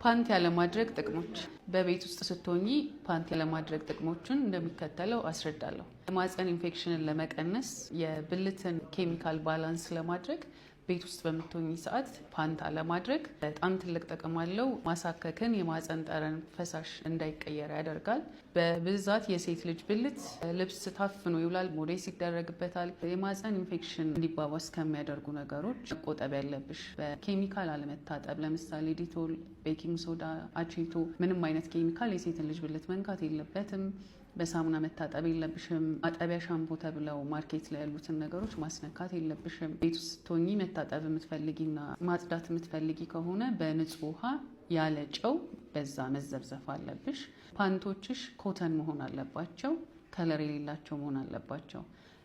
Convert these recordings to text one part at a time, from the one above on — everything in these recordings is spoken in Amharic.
ፓንት ያለማድረግ ጥቅሞች። በቤት ውስጥ ስትሆኚ ፓንት ያለማድረግ ጥቅሞችን እንደሚከተለው አስረዳለሁ። የማህፀን ኢንፌክሽንን ለመቀነስ፣ የብልትን ኬሚካል ባላንስ ለማድረግ ቤት ውስጥ በምትሆኚ ሰዓት ፓንት አለማድረግ በጣም ትልቅ ጥቅም አለው። ማሳከክን፣ የማህፀን ጠረን ፈሳሽ እንዳይቀየር ያደርጋል። በብዛት የሴት ልጅ ብልት ልብስ ታፍኖ ይውላል፣ ሞዴስ ይደረግበታል። የማህፀን ኢንፌክሽን እንዲባባስ ከሚያደርጉ ነገሮች መቆጠብ ያለብሽ በኬሚካል አለመታጠብ። ለምሳሌ ዲቶል፣ ቤኪንግ ሶዳ፣ አቼቶ፣ ምንም አይነት ኬሚካል የሴትን ልጅ ብልት መንካት የለበትም። በሳሙና መታጠብ የለብሽም። ማጠቢያ ሻምፖ ተብለው ማርኬት ላይ ያሉትን ነገሮች ማስነካት የለብሽም። ቤት ውስጥ ስትሆኚ መታጠብ የምትፈልጊና ማጽዳት የምትፈልጊ ከሆነ በንጹህ ውሃ ያለ ጨው በዛ መዘብዘፍ አለብሽ። ፓንቶችሽ ኮተን መሆን አለባቸው፣ ከለር የሌላቸው መሆን አለባቸው።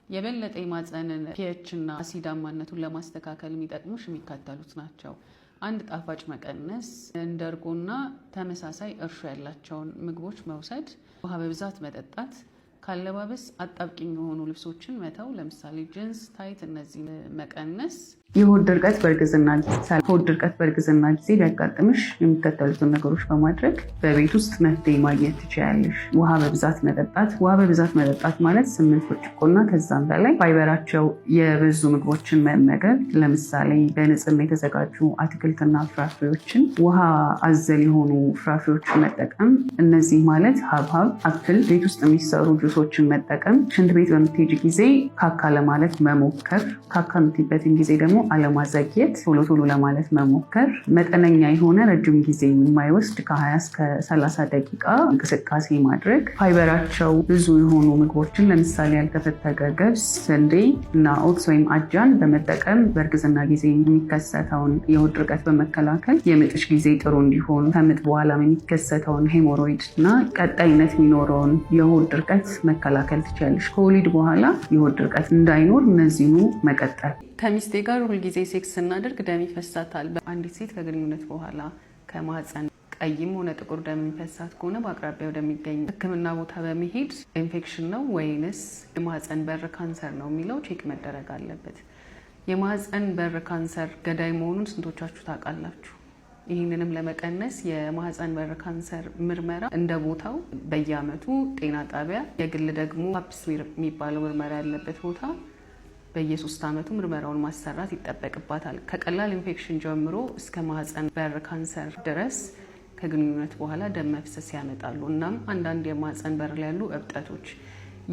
የበለጠ የማህፀንን ፒኤች እና አሲዳማነቱን ለማስተካከል የሚጠቅሙሽ የሚከተሉት ናቸው። አንድ ጣፋጭ መቀነስ፣ እንደ እርጎና ተመሳሳይ እርሾ ያላቸውን ምግቦች መውሰድ፣ ውሃ በብዛት መጠጣት፣ ካለባበስ አጣብቂኝ የሆኑ ልብሶችን መተው፣ ለምሳሌ ጅንስ፣ ታይት፣ እነዚህ መቀነስ። የሆድ ድርቀት በእርግዝና ጊዜ ሆድ ድርቀት በእርግዝና ጊዜ ሊያጋጥምሽ የሚከተሉትን ነገሮች በማድረግ በቤት ውስጥ መፍትሄ ማግኘት ትችያለሽ። ውሃ በብዛት መጠጣት። ውሃ በብዛት መጠጣት ማለት 8 ብርጭቆና ከዛም በላይ ፋይበራቸው የበዙ ምግቦችን መመገብ፣ ለምሳሌ በንጽህና የተዘጋጁ አትክልትና ፍራፍሬዎችን፣ ውሃ አዘል የሆኑ ፍራፍሬዎችን መጠቀም። እነዚህ ማለት ሀብሀብ፣ አፕል፣ ቤት ውስጥ የሚሰሩ ጁሶችን መጠቀም። ሽንት ቤት በምትሄጂ ጊዜ ካካ ለማለት መሞከር። ካካ የምትሄጂበትን ጊዜ ደግሞ አለማዘግየት፣ ቶሎ ቶሎ ለማለት መሞከር። መጠነኛ የሆነ ረጅም ጊዜ የማይወስድ ከ20 እስከ 30 ደቂቃ እንቅስቃሴ ማድረግ። ፋይበራቸው ብዙ የሆኑ ምግቦችን ለምሳሌ ያልተፈተገ ገብስ፣ ስንዴ እና ኦትስ ወይም አጃን በመጠቀም በእርግዝና ጊዜ የሚከሰተውን የሆድ ድርቀት በመከላከል የምጥሽ ጊዜ ጥሩ እንዲሆን፣ ከምጥ በኋላ የሚከሰተውን ሄሞሮይድ እና ቀጣይነት የሚኖረውን የሆድ ድርቀት መከላከል ትችላለሽ። ከወሊድ በኋላ የሆድ ድርቀት እንዳይኖር እነዚህኑ መቀጠል። ከሚስቴ ጋር ሁልጊዜ ሴክስ ስናደርግ ደም ይፈሳታል። አንዲት ሴት ከግንኙነት በኋላ ከማህፀን ቀይም ሆነ ጥቁር ደም የሚፈሳት ከሆነ በአቅራቢያ ወደሚገኝ ሕክምና ቦታ በመሄድ ኢንፌክሽን ነው ወይንስ የማህፀን በር ካንሰር ነው የሚለው ቼክ መደረግ አለበት። የማህፀን በር ካንሰር ገዳይ መሆኑን ስንቶቻችሁ ታውቃላችሁ? ይህንንም ለመቀነስ የማህፀን በር ካንሰር ምርመራ እንደ ቦታው በየአመቱ ጤና ጣቢያ፣ የግል ደግሞ ፓፕስሚር የሚባለው ምርመራ ያለበት ቦታ በየ3 አመቱ ምርመራውን ማሰራት ይጠበቅባታል። ከቀላል ኢንፌክሽን ጀምሮ እስከ ማህፀን በር ካንሰር ድረስ ከግንኙነት በኋላ ደም መፍሰስ ያመጣሉ። እናም አንዳንድ የማህፀን በር ላይ ያሉ እብጠቶች፣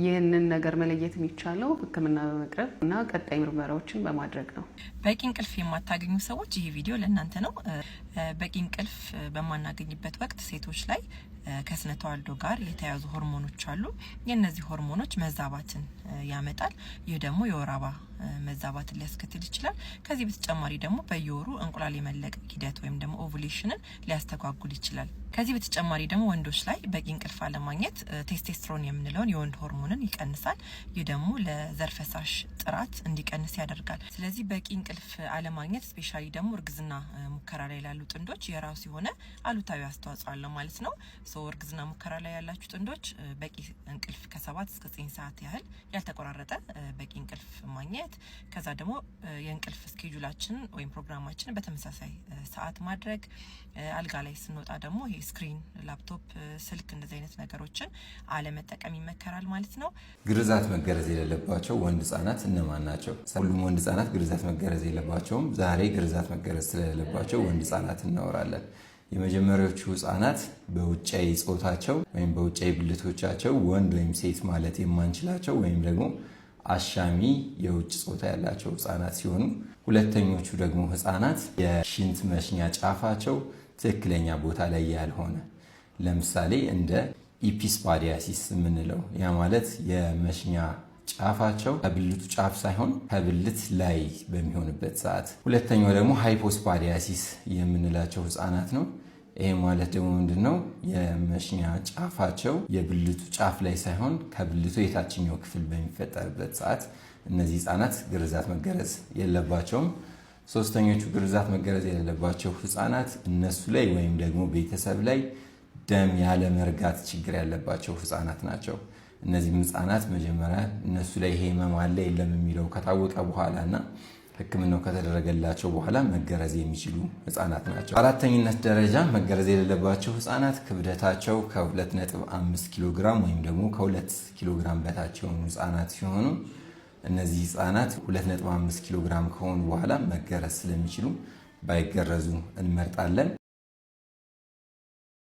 ይህንን ነገር መለየት የሚቻለው ህክምና በመቅረብ እና ቀጣይ ምርመራዎችን በማድረግ ነው። በቂ እንቅልፍ የማታገኙ ሰዎች ይህ ቪዲዮ ለእናንተ ነው። በቂ እንቅልፍ በማናገኝበት ወቅት ሴቶች ላይ ከስነ ተዋልዶ ጋር የተያያዙ ሆርሞኖች አሉ። የእነዚህ ሆርሞኖች መዛባትን ያመጣል። ይህ ደግሞ የወር አበባ መዛባትን ሊያስከትል ይችላል። ከዚህ በተጨማሪ ደግሞ በየወሩ እንቁላል የመለቀቅ ሂደት ወይም ደግሞ ኦቭሌሽንን ሊያስተጓጉል ይችላል። ከዚህ በተጨማሪ ደግሞ ወንዶች ላይ በቂ እንቅልፍ አለማግኘት ቴስቴስትሮን የምንለውን የወንድ ሆርሞንን ይቀንሳል። ይህ ደግሞ ለዘር ፈሳሽ ጥራት እንዲቀንስ ያደርጋል። ስለዚህ በቂ እንቅልፍ አለማግኘት ስፔሻሊ ደግሞ እርግዝና ሙከራ ላይ ላሉ ጥንዶች የራሱ የሆነ አሉታዊ አስተዋጽኦ አለው ማለት ነው። እርግዝና ሙከራ ላይ ያላችሁ ጥንዶች በቂ እንቅልፍ ከ7 እስከ 9 ሰዓት ያህል ያልተቆራረጠ በቂ እንቅልፍ ማግኘት፣ ከዛ ደግሞ የእንቅልፍ ስኬጁላችን ወይም ፕሮግራማችን በተመሳሳይ ሰዓት ማድረግ፣ አልጋ ላይ ስንወጣ ደግሞ ይሄ ስክሪን፣ ላፕቶፕ፣ ስልክ እንደዚህ አይነት ነገሮችን አለመጠቀም ይመከራል ማለት ነው። ግርዛት መገረዝ የሌለባቸው ወንድ ህጻናት እነማን ናቸው? ሁሉም ወንድ ህጻናት ግርዛት መገረዝ የለባቸውም። ዛሬ ግርዛት መገረዝ ስለሌለባቸው ወንድ ህጻናት እናወራለን። የመጀመሪያዎቹ ህጻናት በውጫዊ ጾታቸው ወይም በውጫዊ ብልቶቻቸው ወንድ ወይም ሴት ማለት የማንችላቸው ወይም ደግሞ አሻሚ የውጭ ጾታ ያላቸው ህጻናት ሲሆኑ፣ ሁለተኞቹ ደግሞ ህጻናት የሽንት መሽኛ ጫፋቸው ትክክለኛ ቦታ ላይ ያልሆነ፣ ለምሳሌ እንደ ኢፒስፓዲያሲስ የምንለው፣ ያ ማለት የመሽኛ ጫፋቸው ከብልቱ ጫፍ ሳይሆን ከብልት ላይ በሚሆንበት ሰዓት። ሁለተኛው ደግሞ ሃይፖስፓዲያሲስ የምንላቸው ህጻናት ነው። ይሄ ማለት ደግሞ ምንድነው? የመሽኛ ጫፋቸው የብልቱ ጫፍ ላይ ሳይሆን ከብልቱ የታችኛው ክፍል በሚፈጠርበት ሰዓት እነዚህ ህጻናት ግርዛት መገረዝ የለባቸውም። ሶስተኞቹ ግርዛት መገረዝ የሌለባቸው ህጻናት እነሱ ላይ ወይም ደግሞ ቤተሰብ ላይ ደም ያለ መርጋት ችግር ያለባቸው ህጻናት ናቸው። እነዚህም ህጻናት መጀመሪያ እነሱ ላይ ይሄ ህመም አለ የለም የሚለው ከታወቀ በኋላ እና ሕክምናው ከተደረገላቸው በኋላ መገረዝ የሚችሉ ህፃናት ናቸው። በአራተኝነት ደረጃ መገረዝ የሌለባቸው ህፃናት ክብደታቸው ከ2.5 ኪሎ ግራም ወይም ደግሞ ከ2 ኪሎ ግራም በታች የሆኑ ህፃናት ሲሆኑ እነዚህ ህፃናት 2.5 ኪሎ ግራም ከሆኑ በኋላ መገረዝ ስለሚችሉ ባይገረዙ እንመርጣለን።